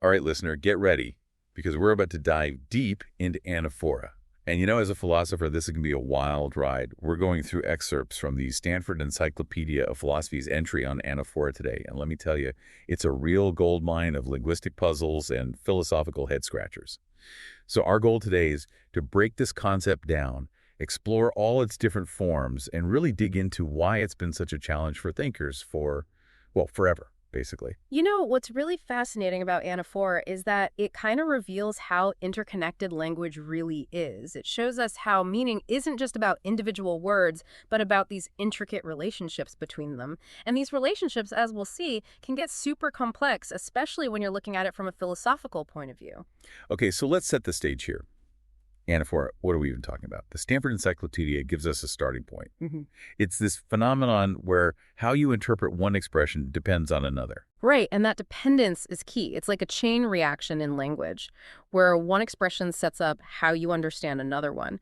All right, listener, get ready, because we're about to dive deep into anaphora. And as a philosopher, this is going to be a wild ride. We're going through excerpts from the Stanford Encyclopedia of Philosophy's entry on anaphora today. And let me tell you, it's a real goldmine of linguistic puzzles and philosophical head-scratchers. So our goal today is to break this concept down, explore all its different forms, and really dig into why it's been such a challenge for thinkers for, well, forever, basically. What's really fascinating about Anaphora is that it kind of reveals how interconnected language really is. It shows us how meaning isn't just about individual words, but about these intricate relationships between them. And these relationships, as we'll see, can get super complex, especially when you're looking at it from a philosophical point of view. Okay, so let's set the stage here. Anaphora, what are we even talking about? The Stanford Encyclopedia gives us a starting point. It's this phenomenon where how you interpret one expression depends on another. Right, and that dependence is key. It's like a chain reaction in language, where one expression sets up how you understand another one.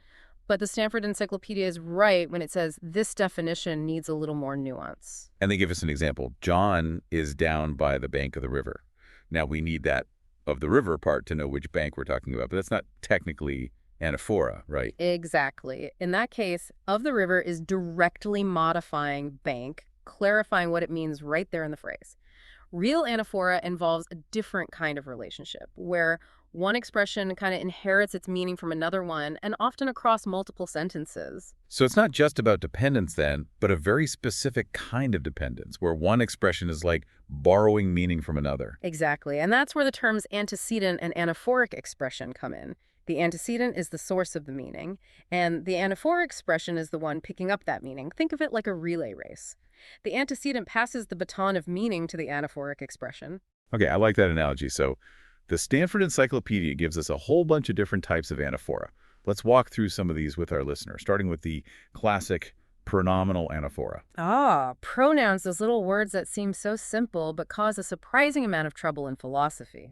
But the Stanford Encyclopedia is right when it says this definition needs a little more nuance. And they give us an example. John is down by the bank of the river. Now, we need that of the river part to know which bank we're talking about, but that's not technically anaphora, right? Exactly. In that case, of the river is directly modifying bank, clarifying what it means right there in the phrase. Real anaphora involves a different kind of relationship, where one expression kind of inherits its meaning from another one, and often across multiple sentences. So it's not just about dependence then, but a very specific kind of dependence, where one expression is like borrowing meaning from another. Exactly. And that's where the terms antecedent and anaphoric expression come in. The antecedent is the source of the meaning, and the anaphoric expression is the one picking up that meaning. Think of it like a relay race. The antecedent passes the baton of meaning to the anaphoric expression. Okay, I like that analogy. So the Stanford Encyclopedia gives us a whole bunch of different types of anaphora. Let's walk through some of these with our listeners, starting with the classic pronominal anaphora. Pronouns, those little words that seem so simple but cause a surprising amount of trouble in philosophy.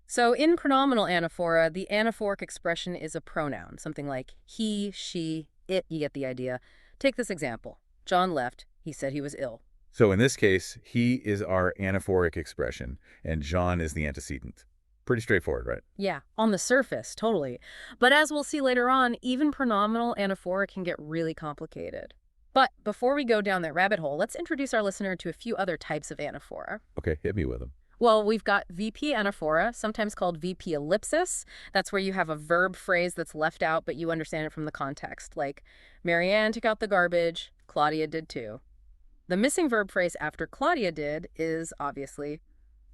So in pronominal anaphora, the anaphoric expression is a pronoun, something like he, she, it, you get the idea. Take this example. John left. He said he was ill. So in this case, he is our anaphoric expression, and John is the antecedent. Pretty straightforward, right? Yeah, on the surface, totally. But as we'll see later on, even pronominal anaphora can get really complicated. But before we go down that rabbit hole, let's introduce our listener to a few other types of anaphora. Okay, hit me with them. Well, we've got VP anaphora, sometimes called VP ellipsis. That's where you have a verb phrase that's left out, but you understand it from the context, like Marianne took out the garbage, Claudia did too. The missing verb phrase after Claudia did is, obviously,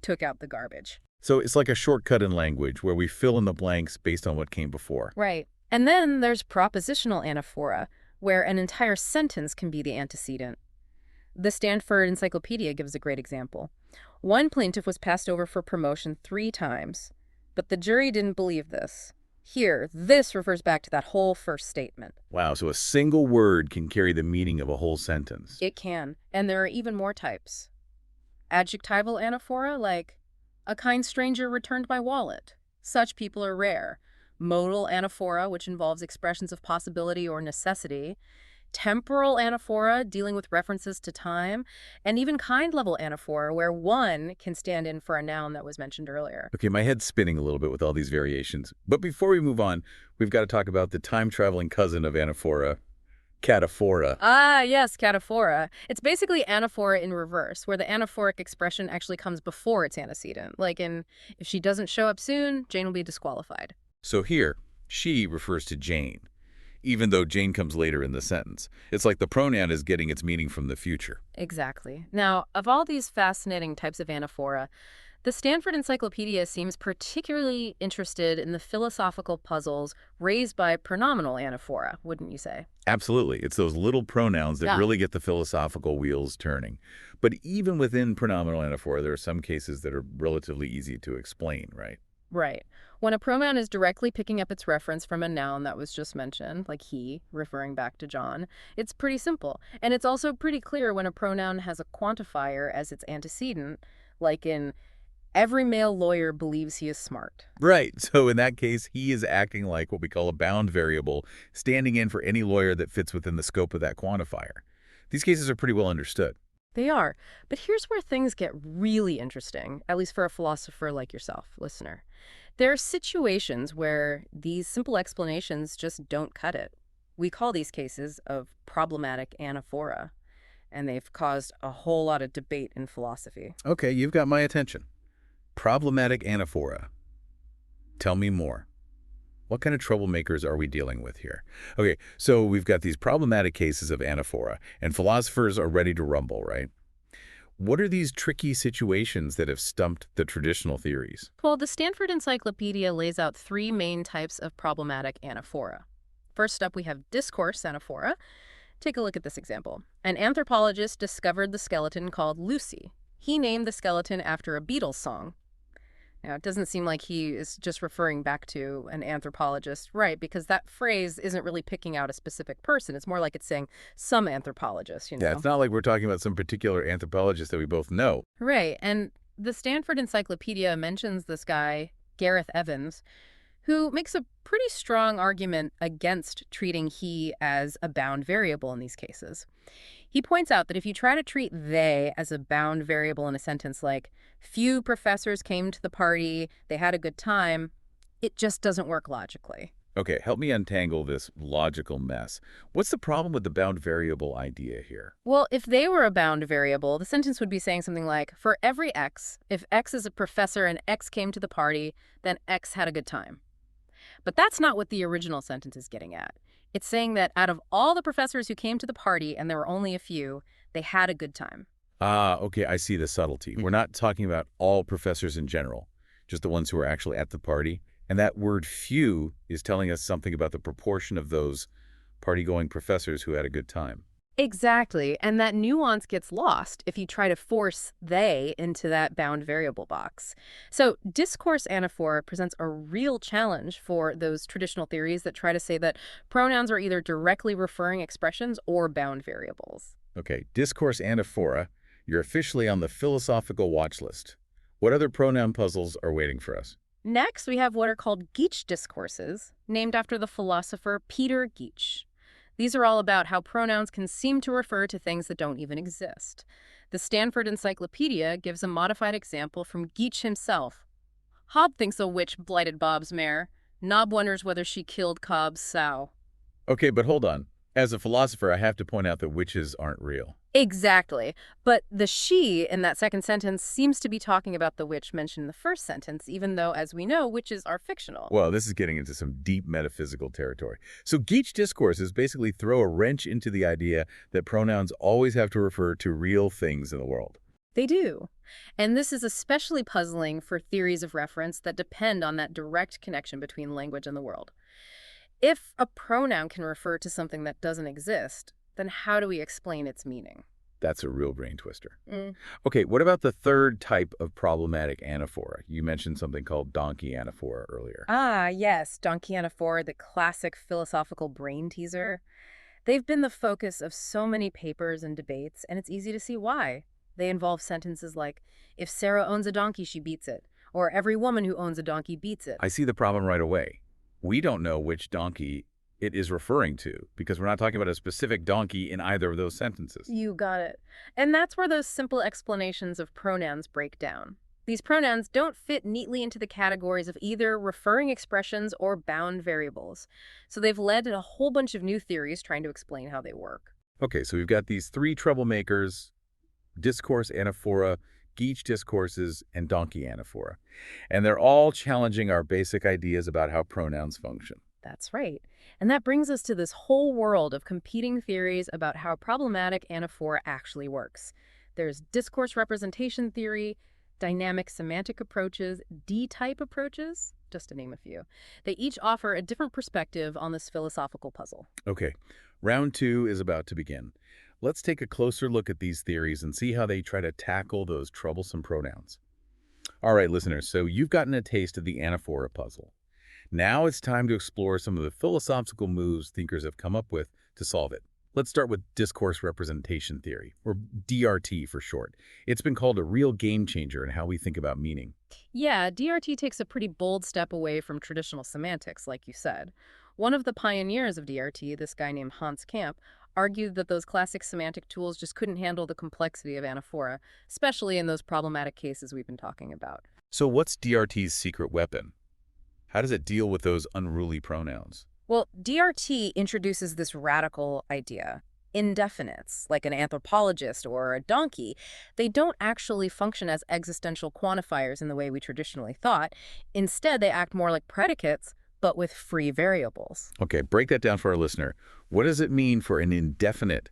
took out the garbage. So it's like a shortcut in language where we fill in the blanks based on what came before. Right. And then there's propositional anaphora, where an entire sentence can be the antecedent. The Stanford Encyclopedia gives a great example. One plaintiff was passed over for promotion 3 times, but the jury didn't believe this. Here, this refers back to that whole first statement. Wow, so a single word can carry the meaning of a whole sentence. It can, and there are even more types. Adjectival anaphora, like, a kind stranger returned my wallet. Such people are rare. Modal anaphora, which involves expressions of possibility or necessity. Temporal anaphora, dealing with references to time, and even kind-level anaphora, where one can stand in for a noun that was mentioned earlier. Okay, my head's spinning a little bit with all these variations. But before we move on, we've got to talk about the time-traveling cousin of anaphora, cataphora. Yes, cataphora. It's basically anaphora in reverse, where the anaphoric expression actually comes before its antecedent. Like in, if she doesn't show up soon, Jane will be disqualified. So here, she refers to Jane, even though Jane comes later in the sentence. It's like the pronoun is getting its meaning from the future. Exactly. Now, of all these fascinating types of anaphora, the Stanford Encyclopedia seems particularly interested in the philosophical puzzles raised by pronominal anaphora, wouldn't you say? Absolutely. It's those little pronouns that really get the philosophical wheels turning. But even within pronominal anaphora, there are some cases that are relatively easy to explain, right? Right. When a pronoun is directly picking up its reference from a noun that was just mentioned, like he, referring back to John, it's pretty simple. And it's also pretty clear when a pronoun has a quantifier as its antecedent, like in every male lawyer believes he is smart. Right. So in that case, he is acting like what we call a bound variable, standing in for any lawyer that fits within the scope of that quantifier. These cases are pretty well understood. They are. But here's where things get really interesting, at least for a philosopher like yourself, listener. There are situations where these simple explanations just don't cut it. We call these cases of problematic anaphora, and they've caused a whole lot of debate in philosophy. Okay, you've got my attention. Problematic anaphora. Tell me more. What kind of troublemakers are we dealing with here? Okay, so we've got these problematic cases of anaphora, and philosophers are ready to rumble, right? What are these tricky situations that have stumped the traditional theories? Well, the Stanford Encyclopedia lays out three main types of problematic anaphora. First up, we have discourse anaphora. Take a look at this example. An anthropologist discovered the skeleton called Lucy. He named the skeleton after a Beatles song. Now, it doesn't seem like he is just referring back to an anthropologist, right? Because that phrase isn't really picking out a specific person. It's more like it's saying some anthropologist, you Yeah, know? it's not like we're talking about some particular anthropologist that we both know. Right. And the Stanford Encyclopedia mentions this guy, Gareth Evans, who makes a pretty strong argument against treating he as a bound variable in these cases. He points out that if you try to treat they as a bound variable in a sentence like, few professors came to the party, they had a good time, it just doesn't work logically. Okay, help me untangle this logical mess. What's the problem with the bound variable idea here? Well, if they were a bound variable, the sentence would be saying something like, for every x, if x is a professor and x came to the party, then x had a good time. But that's not what the original sentence is getting at. It's saying that out of all the professors who came to the party, and there were only a few, they had a good time. Ah, okay, I see the subtlety. We're not talking about all professors in general, just the ones who are actually at the party. And that word few is telling us something about the proportion of those party-going professors who had a good time. Exactly, and that nuance gets lost if you try to force they into that bound variable box. So discourse anaphora presents a real challenge for those traditional theories that try to say that pronouns are either directly referring expressions or bound variables. Okay, discourse anaphora, you're officially on the philosophical watch list. What other pronoun puzzles are waiting for us? Next, we have what are called Geach discourses, named after the philosopher Peter Geach. These are all about how pronouns can seem to refer to things that don't even exist. The Stanford Encyclopedia gives a modified example from Geach himself. Hob thinks a witch blighted Bob's mare. Nob wonders whether she killed Cobb's sow. Okay, but hold on. As a philosopher, I have to point out that witches aren't real. Exactly. But the she in that second sentence seems to be talking about the witch mentioned in the first sentence, even though, as we know, witches are fictional. Well, this is getting into some deep metaphysical territory. So Geach discourses basically throw a wrench into the idea that pronouns always have to refer to real things in the world. They do. And this is especially puzzling for theories of reference that depend on that direct connection between language and the world. If a pronoun can refer to something that doesn't exist, then how do we explain its meaning? That's a real brain twister. Mm. Okay, what about the third type of problematic anaphora? You mentioned something called donkey anaphora earlier. Ah, yes, donkey anaphora, the classic philosophical brain teaser. They've been the focus of so many papers and debates, and it's easy to see why. They involve sentences like, if Sarah owns a donkey, she beats it, or every woman who owns a donkey beats it. I see the problem right away. We don't know which donkey it is referring to because we're not talking about a specific donkey in either of those sentences. You got it. And that's where those simple explanations of pronouns break down. These pronouns don't fit neatly into the categories of either referring expressions or bound variables. So they've led to a whole bunch of new theories trying to explain how they work. Okay, so we've got these three troublemakers: discourse anaphora, Geach discourses, and donkey anaphora. And they're all challenging our basic ideas about how pronouns function. That's right. And that brings us to this whole world of competing theories about how problematic anaphora actually works. There's discourse representation theory, dynamic semantic approaches, D-type approaches, just to name a few. They each offer a different perspective on this philosophical puzzle. Okay, round two is about to begin. Let's take a closer look at these theories and see how they try to tackle those troublesome pronouns. All right, listeners, so you've gotten a taste of the anaphora puzzle. Now it's time to explore some of the philosophical moves thinkers have come up with to solve it. Let's start with discourse representation theory, or DRT for short. It's been called a real game changer in how we think about meaning. Yeah, DRT takes a pretty bold step away from traditional semantics, like you said. One of the pioneers of DRT, this guy named Hans Camp, argued that those classic semantic tools just couldn't handle the complexity of anaphora, especially in those problematic cases we've been talking about. So what's DRT's secret weapon? How does it deal with those unruly pronouns? Well, DRT introduces this radical idea. Indefinites, like an anthropologist or a donkey, they don't actually function as existential quantifiers in the way we traditionally thought. Instead, they act more like predicates, but with free variables. Okay, break that down for our listener. What does it mean for an indefinite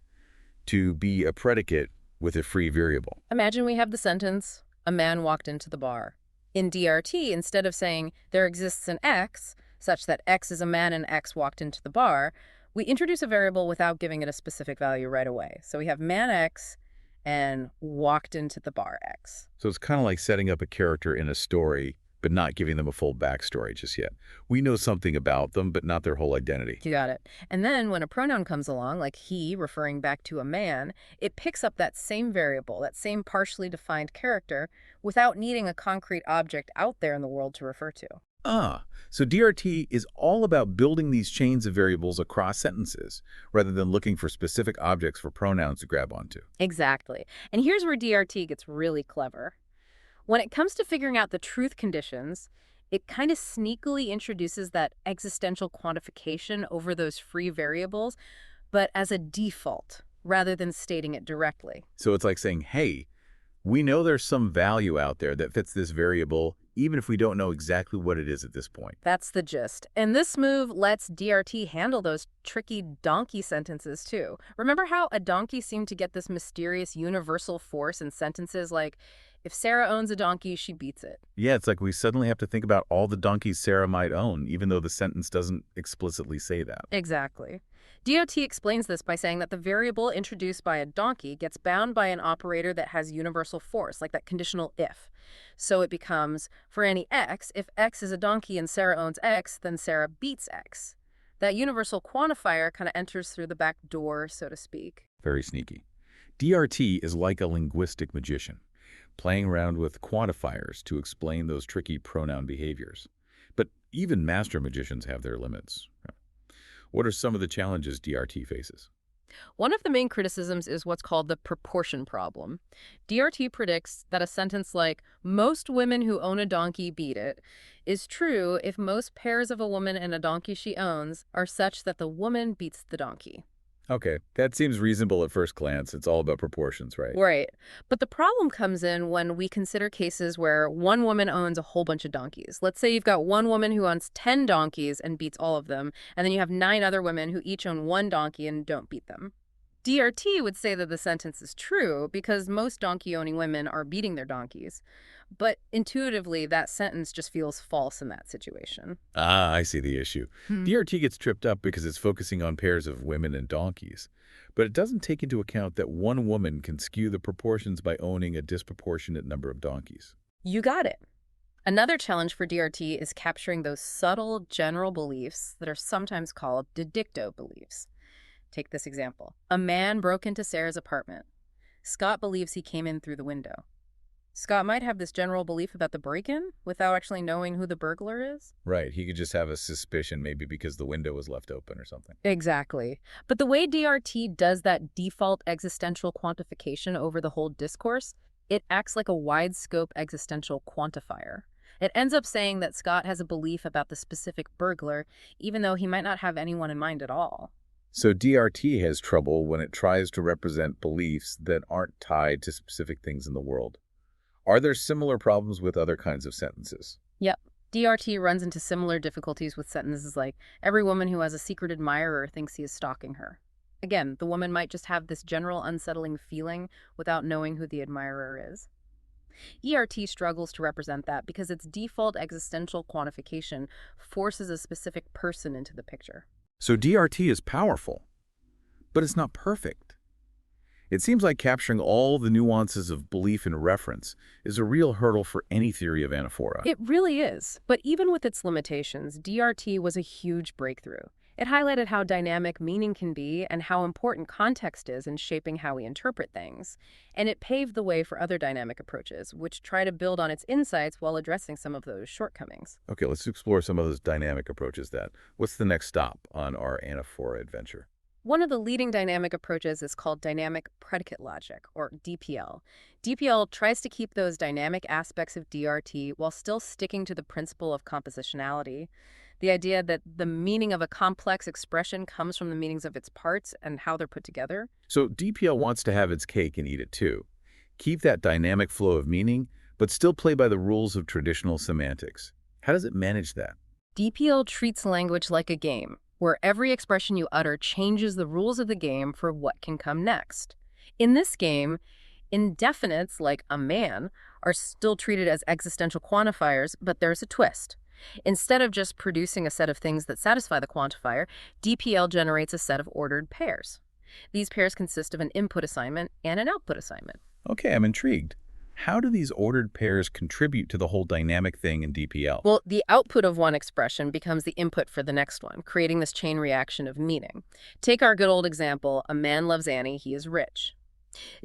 to be a predicate with a free variable? Imagine we have the sentence, a man walked into the bar. In DRT, instead of saying there exists an X, such that X is a man and X walked into the bar, we introduce a variable without giving it a specific value right away. So we have man X and walked into the bar X. So it's kind of like setting up a character in a story, but not giving them a full backstory just yet. We know something about them, but not their whole identity. You got it. And then when a pronoun comes along, like he, referring back to a man, it picks up that same variable, that same partially defined character, without needing a concrete object out there in the world to refer to. So DRT is all about building these chains of variables across sentences, rather than looking for specific objects for pronouns to grab onto. Exactly. And here's where DRT gets really clever. When it comes to figuring out the truth conditions, it kind of sneakily introduces that existential quantification over those free variables, but as a default, rather than stating it directly. So it's like saying, hey, we know there's some value out there that fits this variable, even if we don't know exactly what it is at this point. That's the gist. And this move lets DRT handle those tricky donkey sentences too. Remember how a donkey seemed to get this mysterious universal force in sentences like, if Sarah owns a donkey, she beats it. Yeah, it's like we suddenly have to think about all the donkeys Sarah might own, even though the sentence doesn't explicitly say that. Exactly. DOT explains this by saying that the variable introduced by a donkey gets bound by an operator that has universal force, like that conditional if. So it becomes, for any x, if x is a donkey and Sarah owns x, then Sarah beats x. That universal quantifier kind of enters through the back door, so to speak. Very sneaky. DRT is like a linguistic magician, playing around with quantifiers to explain those tricky pronoun behaviors. But even master magicians have their limits. What are some of the challenges DRT faces? One of the main criticisms is what's called the proportion problem. DRT predicts that a sentence like, most women who own a donkey beat it, is true if most pairs of a woman and a donkey she owns are such that the woman beats the donkey. Okay, that seems reasonable at first glance. It's all about proportions, right? Right. But the problem comes in when we consider cases where one woman owns a whole bunch of donkeys. Let's say you've got one woman who owns 10 donkeys and beats all of them, and then you have 9 other women who each own one donkey and don't beat them. DRT would say that the sentence is true because most donkey-owning women are beating their donkeys. But intuitively, that sentence just feels false in that situation. I see the issue. DRT gets tripped up because it's focusing on pairs of women and donkeys. But it doesn't take into account that one woman can skew the proportions by owning a disproportionate number of donkeys. You got it. Another challenge for DRT is capturing those subtle general beliefs that are sometimes called didicto beliefs. Take this example. A man broke into Sarah's apartment. Scott believes he came in through the window. Scott might have this general belief about the break-in without actually knowing who the burglar is. Right, he could just have a suspicion, maybe because the window was left open or something. Exactly. But the way DRT does that default existential quantification over the whole discourse, it acts like a wide-scope existential quantifier. It ends up saying that Scott has a belief about the specific burglar, even though he might not have anyone in mind at all. So DRT has trouble when it tries to represent beliefs that aren't tied to specific things in the world. Are there similar problems with other kinds of sentences? Yep. DRT runs into similar difficulties with sentences like, every woman who has a secret admirer thinks he is stalking her. Again, the woman might just have this general unsettling feeling without knowing who the admirer is. ERT struggles to represent that because its default existential quantification forces a specific person into the picture. So DRT is powerful, but it's not perfect. It seems like capturing all the nuances of belief and reference is a real hurdle for any theory of anaphora. It really is. But even with its limitations, DRT was a huge breakthrough. It highlighted how dynamic meaning can be and how important context is in shaping how we interpret things. And it paved the way for other dynamic approaches, which try to build on its insights while addressing some of those shortcomings. Okay, let's explore some of those dynamic approaches then. What's the next stop on our anaphora adventure? One of the leading dynamic approaches is called dynamic predicate logic, or DPL. DPL tries to keep those dynamic aspects of DRT while still sticking to the principle of compositionality. The idea that the meaning of a complex expression comes from the meanings of its parts and how they're put together. So DPL wants to have its cake and eat it too. Keep that dynamic flow of meaning, but still play by the rules of traditional semantics. How does it manage that? DPL treats language like a game, where every expression you utter changes the rules of the game for what can come next. In this game, indefinites, like a man, are still treated as existential quantifiers, but there's a twist. Instead of just producing a set of things that satisfy the quantifier, DPL generates a set of ordered pairs. These pairs consist of an input assignment and an output assignment. Okay, I'm intrigued. How do these ordered pairs contribute to the whole dynamic thing in DPL? Well, the output of one expression becomes the input for the next one, creating this chain reaction of meaning. Take our good old example, a man loves Annie, he is rich.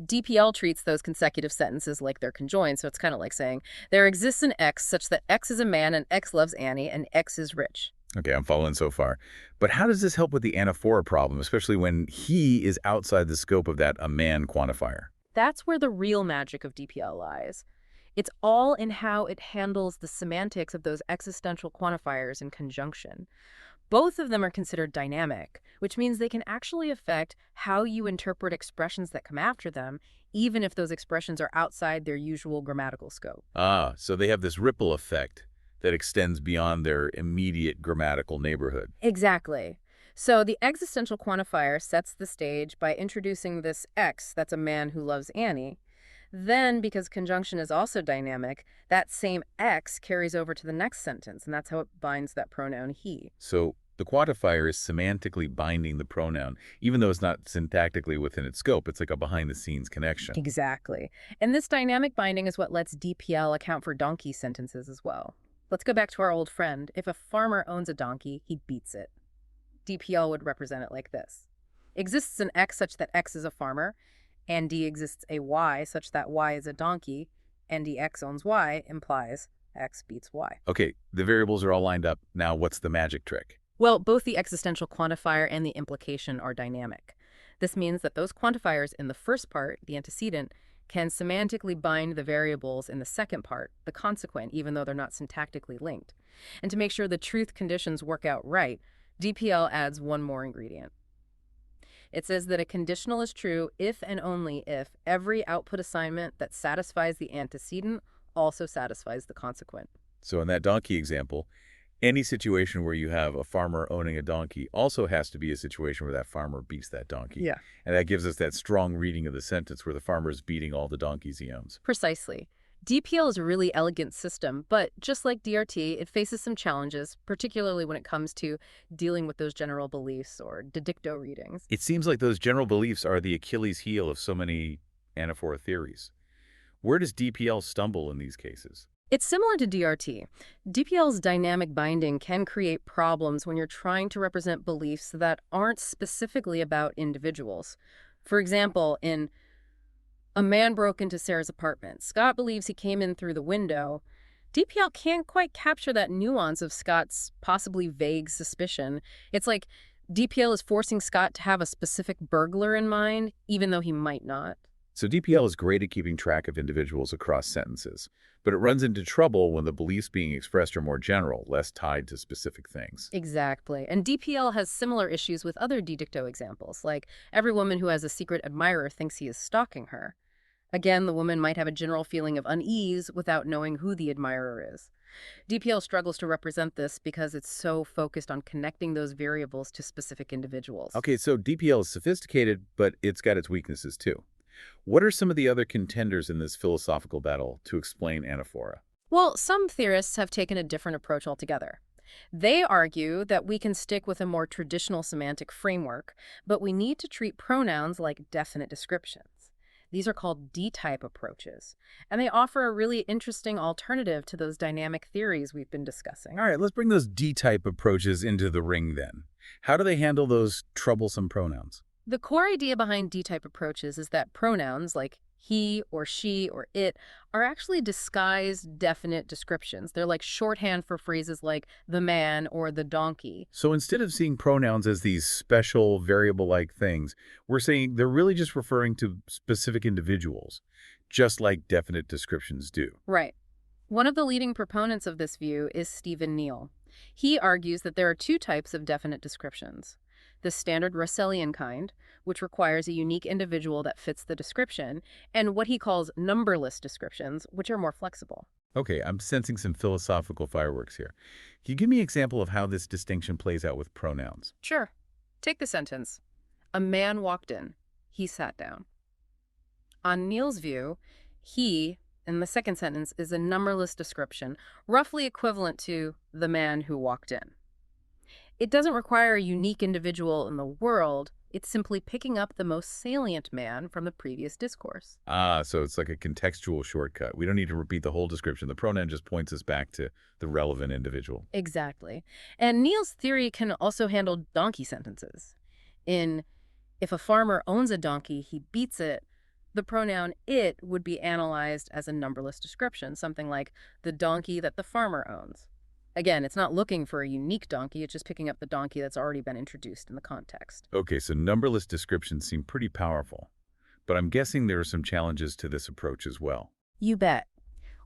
DPL treats those consecutive sentences like they're conjoined, so it's kind of like saying, there exists an X such that X is a man and X loves Annie and X is rich. Okay, I'm following so far. But how does this help with the anaphora problem, especially when he is outside the scope of that a man quantifier? That's where the real magic of DPL lies. It's all in how it handles the semantics of those existential quantifiers in conjunction. Both of them are considered dynamic, which means they can actually affect how you interpret expressions that come after them, even if those expressions are outside their usual grammatical scope. Ah, so they have this ripple effect that extends beyond their immediate grammatical neighborhood. Exactly. So the existential quantifier sets the stage by introducing this X that's a man who loves Annie. Then, because conjunction is also dynamic, that same X carries over to the next sentence, and that's how it binds that pronoun he. So the quantifier is semantically binding the pronoun, even though it's not syntactically within its scope. It's like a behind-the-scenes connection. Exactly. And this dynamic binding is what lets DPL account for donkey sentences as well. Let's go back to our old friend. If a farmer owns a donkey, he beats it. DPL would represent it like this. Exists an X such that X is a farmer, and D exists a Y such that Y is a donkey, and DX owns Y implies X beats Y. Okay, the variables are all lined up. Now what's the magic trick? Well, both the existential quantifier and the implication are dynamic. This means that those quantifiers in the first part, the antecedent, can semantically bind the variables in the second part, the consequent, even though they're not syntactically linked. And to make sure the truth conditions work out right, DPL adds one more ingredient. It says that a conditional is true if and only if every output assignment that satisfies the antecedent also satisfies the consequent. So in that donkey example, any situation where you have a farmer owning a donkey also has to be a situation where that farmer beats that donkey. Yeah. And that gives us that strong reading of the sentence where the farmer is beating all the donkeys he owns. Precisely. DPL is a really elegant system, but just like DRT, it faces some challenges, particularly when it comes to dealing with those general beliefs or didicto readings. It seems like those general beliefs are the Achilles heel of so many anaphora theories. Where does DPL stumble in these cases? It's similar to DRT. DPL's dynamic binding can create problems when you're trying to represent beliefs that aren't specifically about individuals. For example, in a man broke into Sarah's apartment. Scott believes he came in through the window. DPL can't quite capture that nuance of Scott's possibly vague suspicion. It's like DPL is forcing Scott to have a specific burglar in mind, even though he might not. So DPL is great at keeping track of individuals across sentences, but it runs into trouble when the beliefs being expressed are more general, less tied to specific things. Exactly. And DPL has similar issues with other didicto examples, like every woman who has a secret admirer thinks he is stalking her. Again, the woman might have a general feeling of unease without knowing who the admirer is. DPL struggles to represent this because it's so focused on connecting those variables to specific individuals. Okay, so DPL is sophisticated, but it's got its weaknesses too. What are some of the other contenders in this philosophical battle to explain anaphora? Well, some theorists have taken a different approach altogether. They argue that we can stick with a more traditional semantic framework, but we need to treat pronouns like definite descriptions. These are called D-type approaches, and they offer a really interesting alternative to those dynamic theories we've been discussing. All right, let's bring those D-type approaches into the ring then. How do they handle those troublesome pronouns? The core idea behind D-type approaches is that pronouns, like He or she or it are actually disguised definite descriptions. They're like shorthand for phrases like the man or the donkey. So instead of seeing pronouns as these special variable-like things, we're saying they're really just referring to specific individuals, just like definite descriptions do. Right. One of the leading proponents of this view is Stephen Neal. He argues that there are two types of definite descriptions. The standard Russellian kind, which requires a unique individual that fits the description, and what he calls numberless descriptions, which are more flexible. Okay, I'm sensing some philosophical fireworks here. Can you give me an example of how this distinction plays out with pronouns? Sure. Take the sentence. A man walked in. He sat down. On Neal's view, he, in the second sentence, is a numberless description, roughly equivalent to the man who walked in. It doesn't require a unique individual in the world. It's simply picking up the most salient man from the previous discourse. Ah, so it's like a contextual shortcut. We don't need to repeat the whole description. The pronoun just points us back to the relevant individual. Exactly. And Neal's theory can also handle donkey sentences. In if a farmer owns a donkey, he beats it, the pronoun it would be analyzed as a numberless description, something like the donkey that the farmer owns. Again, it's not looking for a unique donkey, it's just picking up the donkey that's already been introduced in the context. Okay, so numberless descriptions seem pretty powerful, but I'm guessing there are some challenges to this approach as well. You bet.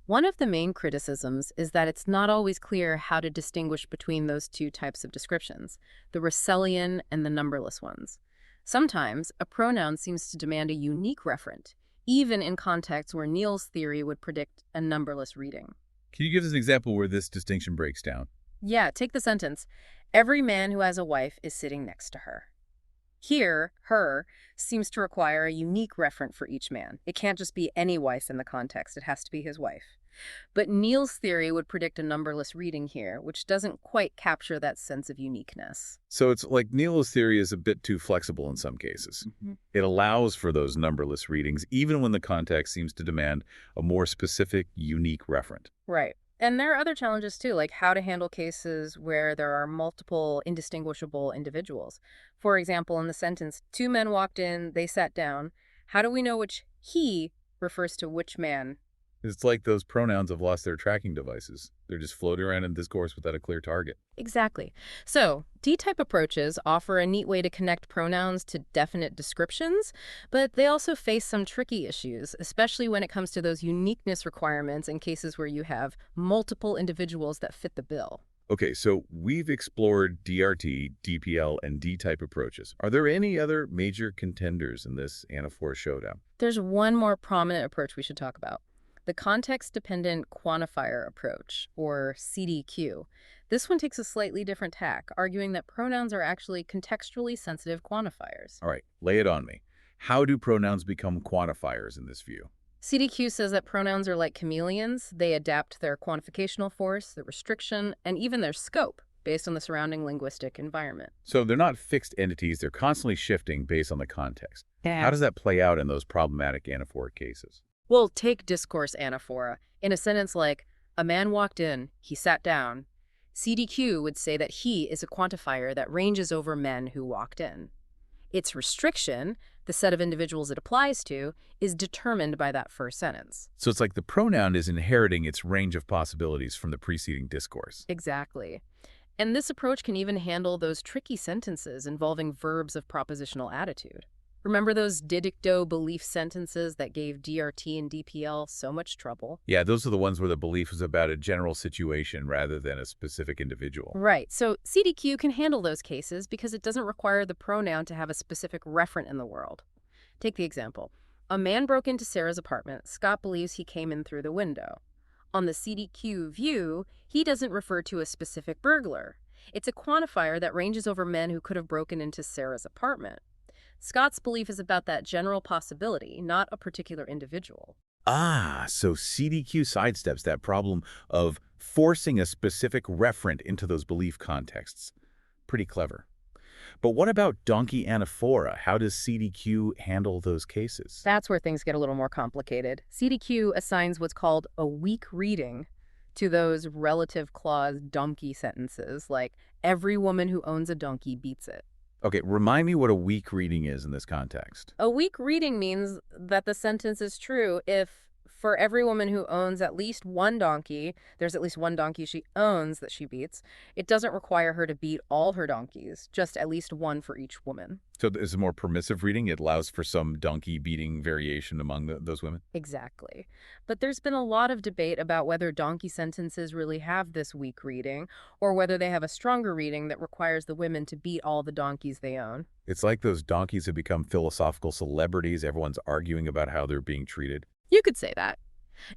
One of the main criticisms is that it's not always clear how to distinguish between those two types of descriptions, the Russellian and the numberless ones. Sometimes, a pronoun seems to demand a unique referent, even in contexts where Neal's theory would predict a numberless reading. Can you give us an example where this distinction breaks down? Yeah, take the sentence, every man who has a wife is sitting next to her. Here, her seems to require a unique referent for each man. It can't just be any wife in the context, it has to be his wife. But Neal's theory would predict a numberless reading here, which doesn't quite capture that sense of uniqueness. So it's like Neal's theory is a bit too flexible in some cases. It allows for those numberless readings, even when the context seems to demand a more specific, unique referent. Right. And there are other challenges too, like how to handle cases where there are multiple indistinguishable individuals. For example, in the sentence, two men walked in, they sat down. How do we know which he refers to which man? It's like those pronouns have lost their tracking devices. They're just floating around in discourse without a clear target. Exactly. So, D-type approaches offer a neat way to connect pronouns to definite descriptions, but they also face some tricky issues, especially when it comes to those uniqueness requirements in cases where you have multiple individuals that fit the bill. Okay, so we've explored DRT, DPL, and D-type approaches. Are there any other major contenders in this Anaphora showdown? There's one more prominent approach we should talk about. The context-dependent quantifier approach, or CDQ. This one takes a slightly different tack, arguing that pronouns are actually contextually sensitive quantifiers. All right, lay it on me. How do pronouns become quantifiers in this view? CDQ says that pronouns are like chameleons. They adapt their quantificational force, their restriction, and even their scope based on the surrounding linguistic environment. So they're not fixed entities. They're constantly shifting based on the context. How does that play out in those problematic anaphoric cases? Well, take discourse anaphora. In a sentence like, a man walked in, he sat down, CDQ would say that he is a quantifier that ranges over men who walked in. Its restriction, the set of individuals it applies to, is determined by that first sentence. So it's like the pronoun is inheriting its range of possibilities from the preceding discourse. Exactly. And this approach can even handle those tricky sentences involving verbs of propositional attitude. Remember those didicto belief sentences that gave DRT and DPL so much trouble? Yeah, those are the ones where the belief is about a general situation rather than a specific individual. Right. So CDQ can handle those cases because it doesn't require the pronoun to have a specific referent in the world. Take the example. A man broke into Sarah's apartment. Scott believes he came in through the window. On the CDQ view, he doesn't refer to a specific burglar. It's a quantifier that ranges over men who could have broken into Sarah's apartment. Scott's belief is about that general possibility, not a particular individual. Ah, so CDQ sidesteps that problem of forcing a specific referent into those belief contexts. Pretty clever. But what about donkey anaphora? How does CDQ handle those cases? That's where things get a little more complicated. CDQ assigns what's called a weak reading to those relative clause donkey sentences, like every woman who owns a donkey beats it. Okay, remind me what a weak reading is in this context. A weak reading means that the sentence is true if, for every woman who owns at least one donkey, there's at least one donkey she owns that she beats. It doesn't require her to beat all her donkeys, just at least one for each woman. So it's a more permissive reading. It allows for some donkey beating variation among those women. Exactly. But there's been a lot of debate about whether donkey sentences really have this weak reading, or whether they have a stronger reading that requires the women to beat all the donkeys they own. It's like those donkeys have become philosophical celebrities. Everyone's arguing about how they're being treated. You could say that.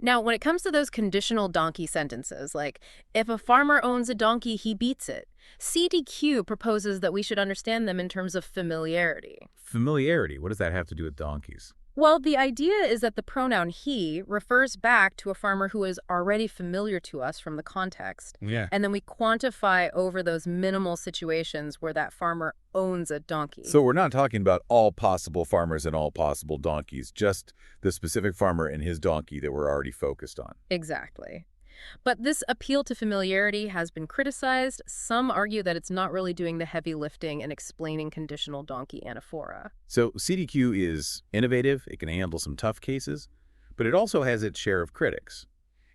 Now, when it comes to those conditional donkey sentences, like, if a farmer owns a donkey, he beats it, CDQ proposes that we should understand them in terms of familiarity. Familiarity, what does that have to do with donkeys? Well, the idea is that the pronoun he refers back to a farmer who is already familiar to us from the context. Yeah. And then we quantify over those minimal situations where that farmer owns a donkey. So we're not talking about all possible farmers and all possible donkeys, just the specific farmer and his donkey that we're already focused on. Exactly. But this appeal to familiarity has been criticized. Some argue that it's not really doing the heavy lifting and explaining conditional donkey anaphora. So CDQ is innovative, it can handle some tough cases, but it also has its share of critics.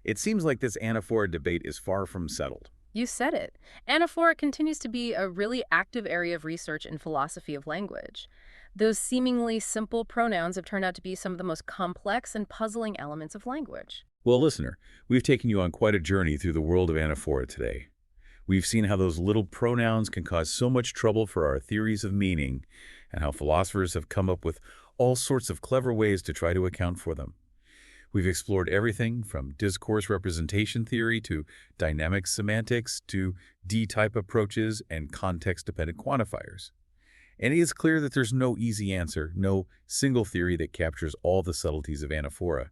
It seems like this anaphora debate is far from settled. You said it. Anaphora continues to be a really active area of research in philosophy of language. Those seemingly simple pronouns have turned out to be some of the most complex and puzzling elements of language. Well, listener, we've taken you on quite a journey through the world of anaphora today. We've seen how those little pronouns can cause so much trouble for our theories of meaning, and how philosophers have come up with all sorts of clever ways to try to account for them. We've explored everything from discourse representation theory to dynamic semantics to D-type approaches and context-dependent quantifiers. And it is clear that there's no easy answer, no single theory that captures all the subtleties of anaphora.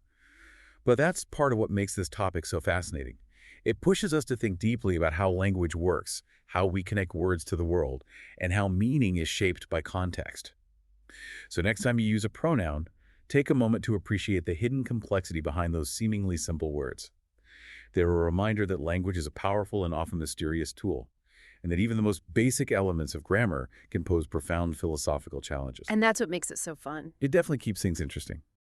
But that's part of what makes this topic so fascinating. It pushes us to think deeply about how language works, how we connect words to the world, and how meaning is shaped by context. So next time you use a pronoun, take a moment to appreciate the hidden complexity behind those seemingly simple words. They're a reminder that language is a powerful and often mysterious tool, and that even the most basic elements of grammar can pose profound philosophical challenges. And that's what makes it so fun. It definitely keeps things interesting.